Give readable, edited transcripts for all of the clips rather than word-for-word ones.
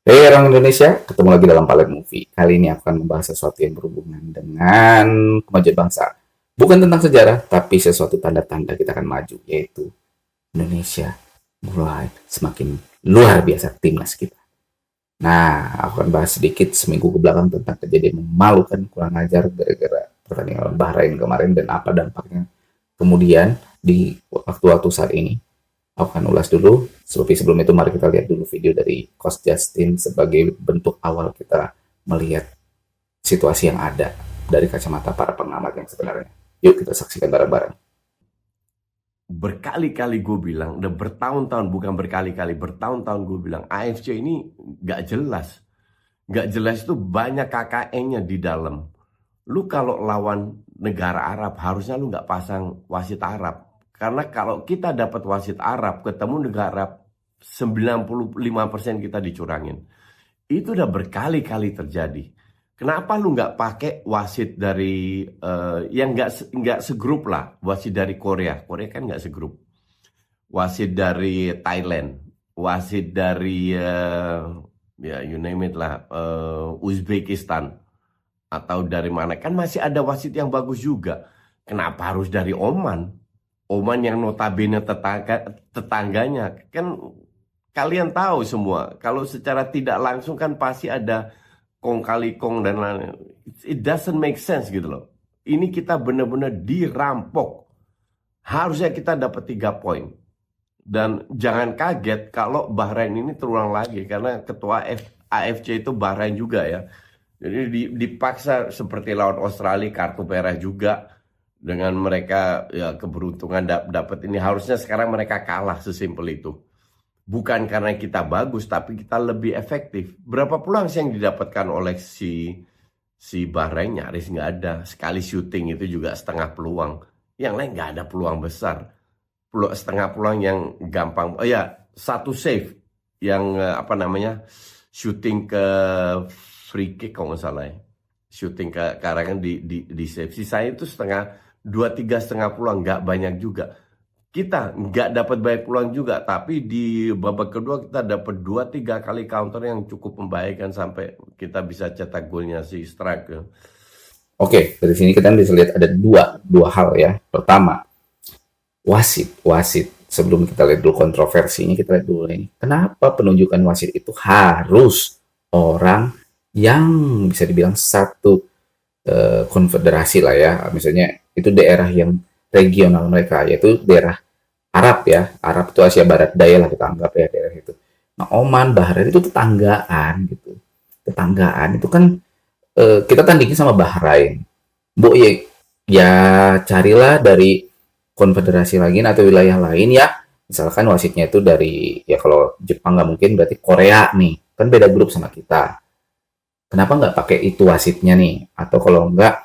Hey orang Indonesia, ketemu lagi dalam Palet Movie. Kali ini aku akan membahas sesuatu yang berhubungan dengan kemajuan bangsa. Bukan tentang sejarah, tapi sesuatu tanda-tanda kita akan maju, yaitu Indonesia mulai semakin luar biasa timnas kita. Nah, aku akan bahas sedikit seminggu ke belakang tentang kejadian memalukan kurang ajar gara-gara pertandingan lawan Bahrain kemarin dan apa dampaknya kemudian di waktu-waktu saat ini. Aku akan ulas dulu. Tapi sebelum itu mari kita lihat dulu video dari Coach Justin sebagai bentuk awal kita melihat situasi yang ada dari kacamata para pengamat yang sebenarnya. Yuk kita saksikan bareng-bareng. Berkali-kali gue bilang, udah bertahun-tahun, bukan berkali-kali, bertahun-tahun gue bilang, AFC ini gak jelas. Gak jelas itu banyak KKN-nya di dalam. Lu kalau lawan negara Arab, harusnya lu gak pasang wasit Arab. Karena kalau kita dapat wasit Arab, ketemu negara Arab, 95% kita dicurangin. Itu udah berkali-kali terjadi. Kenapa lu nggak pakai wasit dari yang nggak segrup lah, wasit dari Korea kan nggak segrup, wasit dari Thailand, wasit dari ya you name it lah, Uzbekistan atau dari mana, kan masih ada wasit yang bagus juga. Kenapa harus dari Oman? Oman yang notabene tetangganya kan, kalian tahu semua kalau secara tidak langsung kan pasti ada kong kali kong dan lain-lain. It doesn't make sense gitu loh. Ini kita benar-benar dirampok. Harusnya kita dapat 3 poin. Dan jangan kaget kalau Bahrain ini terulang lagi, karena ketua AFC itu Bahrain juga ya. Jadi dipaksa seperti lawan Australia, kartu merah juga. Dengan mereka ya keberuntungan dapat ini, harusnya sekarang mereka kalah, sesimpel itu. Bukan karena kita bagus, tapi kita lebih efektif. Berapa peluang sih yang didapatkan oleh si Bahrain? Nyaris nggak ada. Sekali syuting itu juga setengah peluang. Yang lain nggak ada peluang besar. Setengah peluang yang gampang. Oh ya, satu save yang syuting ke free kick kalau nggak salah ya. Syuting ke karangan di save. Sisanya itu setengah peluang, nggak banyak juga. Kita nggak dapat banyak peluang juga, tapi di babak kedua kita dapat 2-3 kali counter yang cukup membahayakan sampai kita bisa cetak golnya si Strike. Oke, dari sini kita bisa lihat ada dua hal ya. Pertama, wasit. Sebelum kita lihat dulu kontroversinya, kita lihat dulu ini. Kenapa penunjukan wasit itu harus orang yang bisa dibilang satu konfederasi lah ya. Misalnya itu daerah yang regional mereka, yaitu daerah Arab ya. Arab itu Asia Barat Daya lah kita anggap ya daerah itu. Nah, Oman, Bahrain itu tetanggaan gitu. Tetanggaan itu kan kita tandingin sama Bahrain. Bu ya carilah dari konfederasi lain atau wilayah lain ya. Misalkan wasitnya itu dari, ya kalau Jepang nggak mungkin, berarti Korea nih. Kan beda grup sama kita. Kenapa nggak pakai itu wasitnya nih? Atau kalau nggak,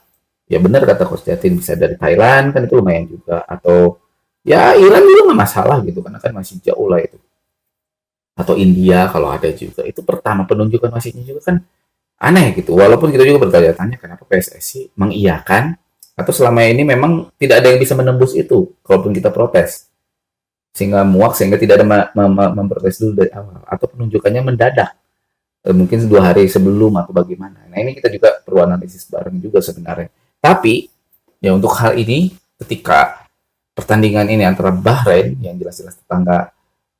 ya benar kata Coach Jatin, bisa dari Thailand, kan itu lumayan juga. Atau ya Iran juga nggak masalah gitu, karena kan masih jauh lah itu. Atau India kalau ada juga. Itu pertama, penunjukan wasitnya juga kan aneh gitu. Walaupun kita juga bertanya-tanya kenapa PSSI mengiyakan, atau selama ini memang tidak ada yang bisa menembus itu, kalaupun kita protes. Sehingga muak, sehingga tidak ada memprotes dulu dari awal. Atau penunjukannya mendadak. Mungkin 2 hari sebelum atau bagaimana. Nah ini kita juga perlu analisis bareng juga sebenarnya. Tapi ya untuk hal ini, ketika pertandingan ini antara Bahrain yang jelas-jelas tetangga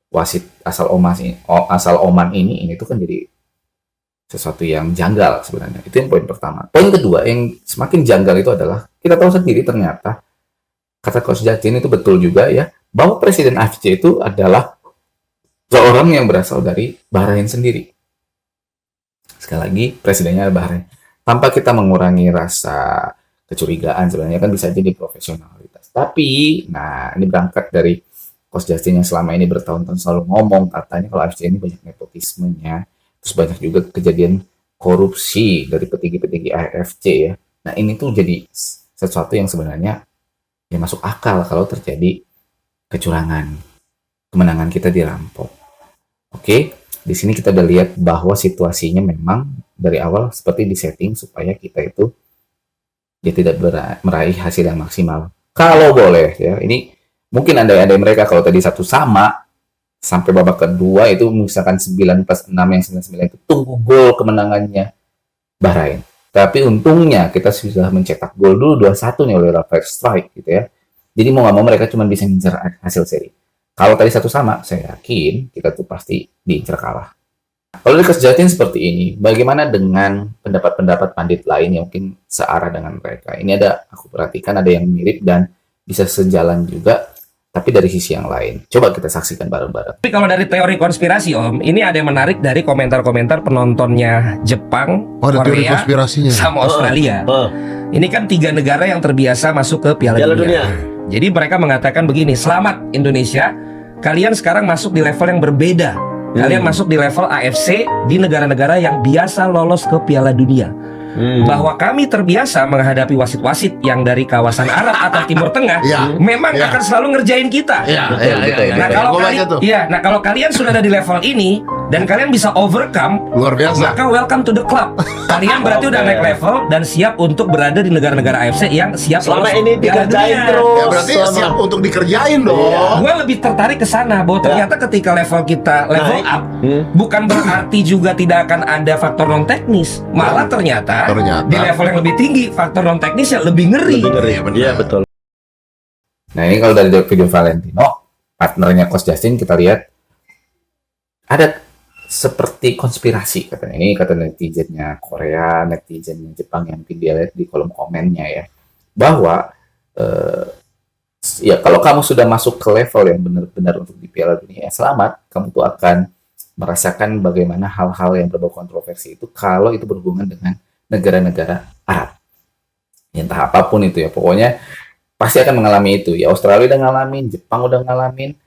wasit asal Oman ini itu kan jadi sesuatu yang janggal sebenarnya. Itu yang poin pertama. Poin kedua yang semakin janggal itu adalah kita tahu sendiri ternyata kata Coach Justin itu betul juga ya, bahwa Presiden AFC itu adalah seorang yang berasal dari Bahrain sendiri. Sekali lagi, presidennya Bahrain. Tanpa kita mengurangi rasa kecurigaan, sebenarnya kan bisa jadi profesionalitas. Tapi, nah ini berangkat dari Coach Justin yang selama ini bertahun-tahun selalu ngomong, katanya kalau AFC ini banyak nepotismenya, terus banyak juga kejadian korupsi dari petinggi-petinggi AFC ya. Nah ini tuh jadi sesuatu yang sebenarnya ya masuk akal kalau terjadi kecurangan. Kemenangan kita dirampok. Oke? Di sini kita udah lihat bahwa situasinya memang dari awal seperti disetting supaya kita itu ya tidak meraih hasil yang maksimal. Kalau boleh ya, ini mungkin andai-andai mereka kalau tadi satu sama sampai babak kedua itu misalkan 9+6 yang 99 itu tunggu gol kemenangannya Bahrain. Tapi untungnya kita sudah mencetak gol dulu 2-1 nih oleh Rafael Strike gitu ya. Jadi mau nggak mau mereka cuma bisa ngincer hasil seri. Kalau tadi 1-1, saya yakin kita tuh pasti diincer kalah. Kalau di Jatin seperti ini, bagaimana dengan pendapat-pendapat pandit lain yang mungkin searah dengan mereka? Ini ada, aku perhatikan ada yang mirip dan bisa sejalan juga, tapi dari sisi yang lain. Coba kita saksikan bareng-bareng. Tapi kalau dari teori konspirasi Om, ini ada yang menarik dari komentar-komentar penontonnya Jepang, Oh, ada teori Korea, konspirasinya. sama Australia. Ini kan 3 negara yang terbiasa masuk ke Piala Dunia. Jadi mereka mengatakan begini, selamat Indonesia, kalian sekarang masuk di level yang berbeda. Kalian masuk di level AFC di negara-negara yang biasa lolos ke Piala Dunia. Bahwa kami terbiasa menghadapi wasit-wasit yang dari kawasan Arab atau Timur Tengah, Ya. memang Ya. akan selalu ngerjain kita. Nah, Betul. kalau kalian sudah ada di level ini dan kalian bisa overcome, Luar biasa. maka welcome to the club. Kalian berarti udah naik level dan siap untuk berada di negara-negara AFC yang siap Selama lolos ini Piala dikerjain Dunia. terus. Ya berarti siap untuk dikerjain dong. Gue lebih tertarik ke sana bahwa ternyata ketika level kita level Naik. up, bukan berarti juga tidak akan ada faktor non teknis. Malah ternyata di level yang lebih tinggi faktor non teknisnya lebih ngeri. Iya betul. Nah ini kalau dari video Valentino, partnernya Coach Justin, kita lihat ada seperti konspirasi katanya. Ini kata netizennya Korea, netizennya Jepang yang mungkin dia lihat di kolom komennya ya, bahwa ya kalau kamu sudah masuk ke level yang benar-benar untuk di Piala Dunia, selamat, kamu tuh akan merasakan bagaimana hal-hal yang berbau kontroversi itu kalau itu berhubungan dengan negara-negara Arab. Entah apapun itu ya, pokoknya pasti akan mengalami itu. Ya Australia udah ngalamin, Jepang udah ngalamin,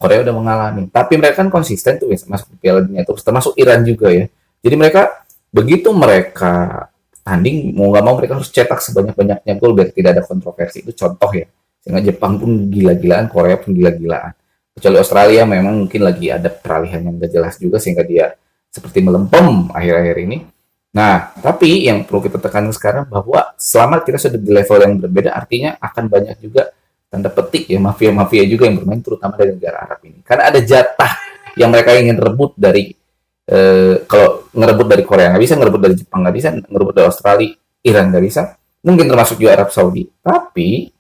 Korea udah mengalami. Tapi mereka kan konsisten tuh ya, masuk ke Piala Dunia, termasuk Iran juga ya. Jadi mereka begitu mereka tanding, mau nggak mau mereka harus cetak sebanyak-banyaknya gol biar tidak ada kontroversi. Itu contoh ya. Sehingga Jepang pun gila-gilaan, Korea pun gila-gilaan. Kecuali Australia memang mungkin lagi ada peralihan yang gak jelas juga sehingga dia seperti melempem akhir-akhir ini. Nah, tapi yang perlu kita tekankan sekarang bahwa selama kita sudah di level yang berbeda, artinya akan banyak juga tanda petik ya mafia-mafia juga yang bermain, terutama dari negara Arab ini. Karena ada jatah yang mereka ingin rebut dari kalau ngerebut dari Korea nggak bisa, ngerebut dari Jepang nggak bisa, ngerebut dari Australia, Iran nggak bisa, mungkin termasuk juga Arab Saudi. Tapi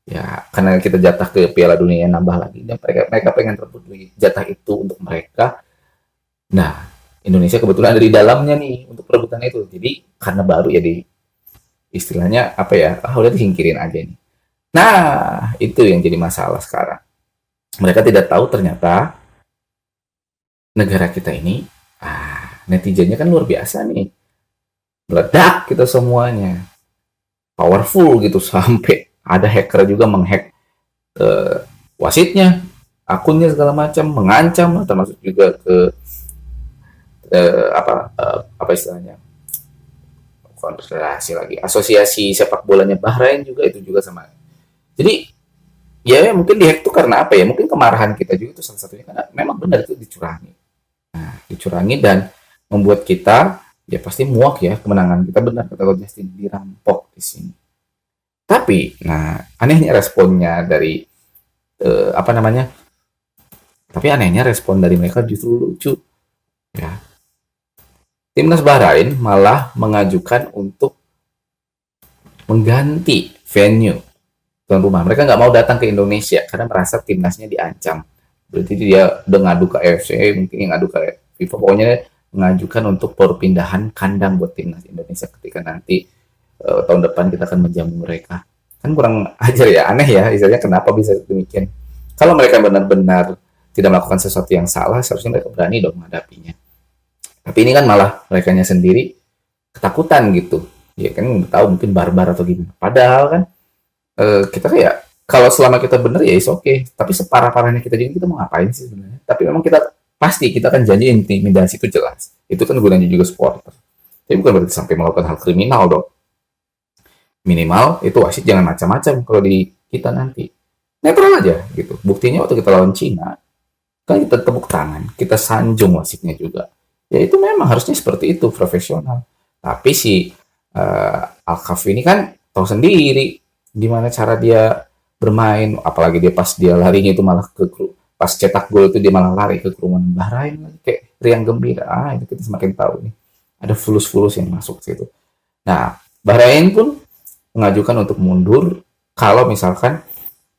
ya karena kita jatah ke Piala Dunia yang nambah lagi, dan mereka pengen rebut jatah itu untuk mereka. Nah, Indonesia kebetulan ada di dalamnya nih untuk perebutan itu. Jadi karena baru ya di istilahnya apa ya, udah disingkirin aja nih. Nah, itu yang jadi masalah sekarang. Mereka tidak tahu ternyata negara kita ini, netizennya kan luar biasa nih. Meledak kita semuanya. Powerful gitu, sampai ada hacker juga menghack wasitnya, akunnya segala macam, mengancam, termasuk juga ke apa istilahnya, konfederasi lagi, asosiasi sepak bolanya Bahrain juga, itu juga sama. Jadi ya mungkin dihack itu karena apa ya, mungkin kemarahan kita juga itu salah satunya, karena memang benar itu dicurangi. Nah, dicurangi dan membuat kita ya pasti muak ya, kemenangan kita benar kata Coach Justin, dirampok di sini. Tapi nah anehnya responnya dari tapi anehnya respon dari mereka justru lucu ya. Timnas Bahrain malah mengajukan untuk mengganti venue tuan rumah. Mereka nggak mau datang ke Indonesia karena merasa timnasnya diancam. Berarti dia udah ngadu ke AFC, mungkin yang ngadu ke FIFA, pokoknya mengajukan untuk perpindahan kandang buat timnas Indonesia ketika nanti tahun depan kita akan menjamu mereka. Kan kurang ajar ya, aneh ya, istilahnya kenapa bisa demikian. Kalau mereka benar-benar tidak melakukan sesuatu yang salah, seharusnya mereka berani dong menghadapinya. Tapi ini kan malah merekanya sendiri ketakutan gitu. Ya kan tahu mungkin barbar atau gimana. Padahal kan kita kayak kalau selama kita benar ya is oke. Tapi separah-parahnya kita jadi kita mau ngapain sih sebenarnya? Tapi memang kita pasti kita akan janji intimidasi itu jelas. Itu kan gunanya juga supporter. Tapi bukan berarti sampai melakukan hal kriminal dong. Minimal itu wasit jangan macam-macam kalau di kita nanti. Netral aja gitu. Buktinya waktu kita lawan Cina kan kita tepuk tangan, kita sanjung wasitnya juga. Ya itu memang harusnya seperti itu, profesional. Tapi si Al-Kaf ini kan tahu sendiri gimana cara dia bermain, apalagi dia pas dia larinya itu malah ke pas cetak gol itu dia malah lari ke kerumunan Bahrain lagi, kayak riang gembira. Itu kita semakin tahu nih ada fulus-fulus yang masuk ke situ. Nah, Bahrain pun mengajukan untuk mundur kalau misalkan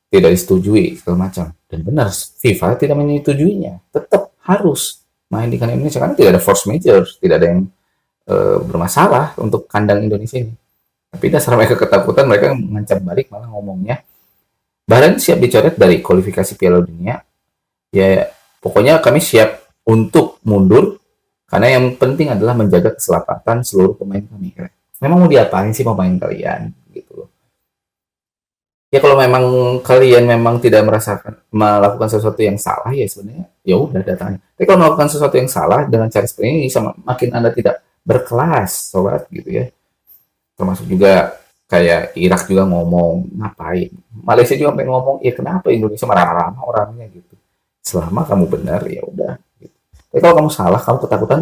tidak disetujui segala macam. Dan benar, FIFA tidak menyetujuinya. Tetap harus main di kandang Indonesia karena tidak ada force major, tidak ada yang bermasalah untuk kandang Indonesia ini. Tapi dasar mereka ketakutan, mereka mengancam balik, malah ngomongnya Bahrain siap dicoret dari kualifikasi Piala Dunia. Ya, pokoknya kami siap untuk mundur karena yang penting adalah menjaga keselamatan seluruh pemain kami. Memang mau diapain sih pemain kalian gitu loh. Ya kalau memang kalian memang tidak melakukan sesuatu yang salah, ya sebenarnya ya udah datangnya. Tapi kalau melakukan sesuatu yang salah dengan cara seperti ini, sama makin Anda tidak berkelas, sobat gitu ya. Termasuk juga kayak Irak juga ngomong, ngapain? Malaysia juga pengen ngomong, ya kenapa Indonesia marah-marah orangnya gitu. Selama kamu benar, ya udah. Gitu. Tapi kalau kamu salah, kamu ketakutan,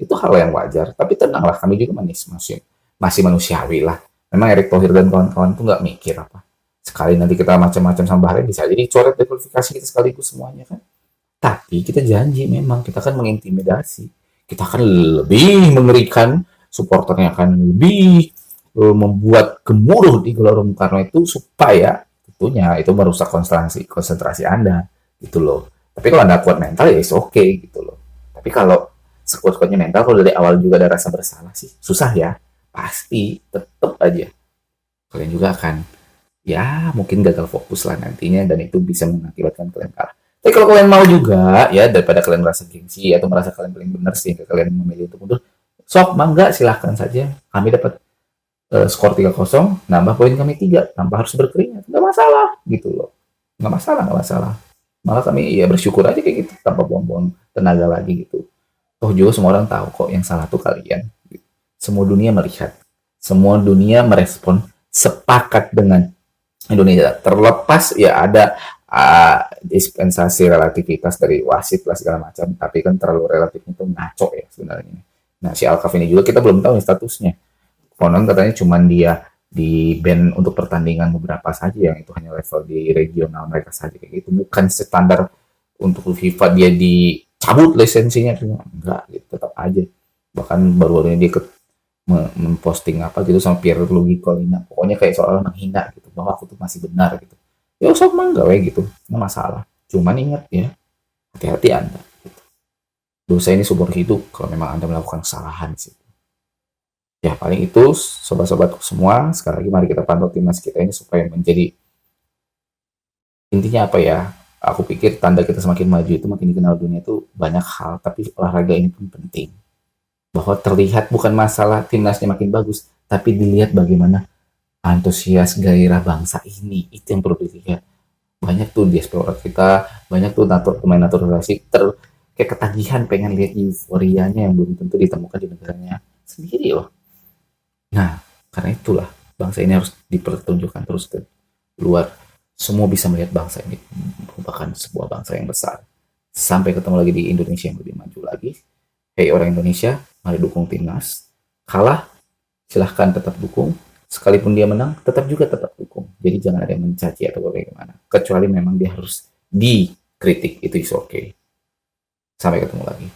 itu hal yang wajar. Tapi tenanglah, kami juga masih manusiawi lah. Memang Erick Thohir dan kawan-kawan tuh nggak mikir apa. Sekali nanti kita macam-macam sama Bahrain, bisa jadi coret dari kualifikasi kita sekaligus semuanya kan. Tapi kita janji memang, kita akan mengintimidasi. Kita akan lebih mengerikan, supporternya akan lebih membuat gemuruh di Gelora Bung Karno itu supaya tentunya itu merusak konsentrasi Anda gitu loh. Tapi kalau Anda kuat mental ya oke gitu loh. Tapi kalau sekuat-kuatnya mental, kalau dari awal juga ada rasa bersalah sih susah ya. Pasti tetap aja kalian juga akan ya mungkin gagal fokus lah nantinya, dan itu bisa mengakibatkan kalian kalah. Tapi kalau kalian mau juga ya, daripada kalian merasa gengsi atau merasa kalian paling benar sehingga kalian memilih untuk mundur, sok mangga silahkan saja. Kami dapat skor 3-0, nambah poin kami 3, tanpa harus berkeringat, nggak masalah gitu loh, nggak masalah. Malah kami ya bersyukur aja kayak gitu, tanpa buang-buang tenaga lagi gitu. Toh juga semua orang tahu kok yang salah tuh kalian. Semua dunia melihat, semua dunia merespon, sepakat dengan Indonesia. Terlepas ya ada dispensasi relativitas dari wasit lah segala macam, tapi kan terlalu relatif itu ngaco ya sebenarnya. Nah si Alkaf ini juga kita belum tahu nih statusnya. Konon katanya cuman dia di ban untuk pertandingan beberapa saja, yang itu hanya level di regional mereka saja kayak gitu, bukan standar untuk FIFA dia dicabut lisensinya, enggak gitu, tetap aja. Bahkan baru-baru ini dia memposting apa gitu sama Pierluigi Collina, pokoknya kayak seolah menghina gitu bahwa aku tuh masih benar gitu. Ya usah mangga gitu, nggak masalah. Cuman ingat ya, hati-hati Anda gitu. Dosa ini seumur hidup kalau memang Anda melakukan kesalahan sih. Ya paling itu sobat-sobatku semua, sekali lagi mari kita pantau timnas kita ini supaya menjadi, intinya apa ya, aku pikir tanda kita semakin maju itu makin dikenal dunia itu banyak hal, tapi olahraga ini pun penting. Bahwa terlihat bukan masalah timnasnya makin bagus, tapi dilihat bagaimana antusias gairah bangsa ini, itu yang perlu dilihat. Banyak tuh diaspora kita, banyak tuh pemain naturalisasi kayak ketagihan pengen lihat euforianya yang belum tentu ditemukan di negaranya sendiri loh. Nah, karena itulah bangsa ini harus dipertunjukkan terus ke luar. Semua bisa melihat bangsa ini merupakan sebuah bangsa yang besar. Sampai ketemu lagi di Indonesia yang lebih maju lagi. Hei orang Indonesia, mari dukung timnas. Kalah, silahkan tetap dukung. Sekalipun dia menang, tetap dukung. Jadi jangan ada yang mencaci atau bagaimana. Kecuali memang dia harus dikritik, itu is okay. Sampai ketemu lagi.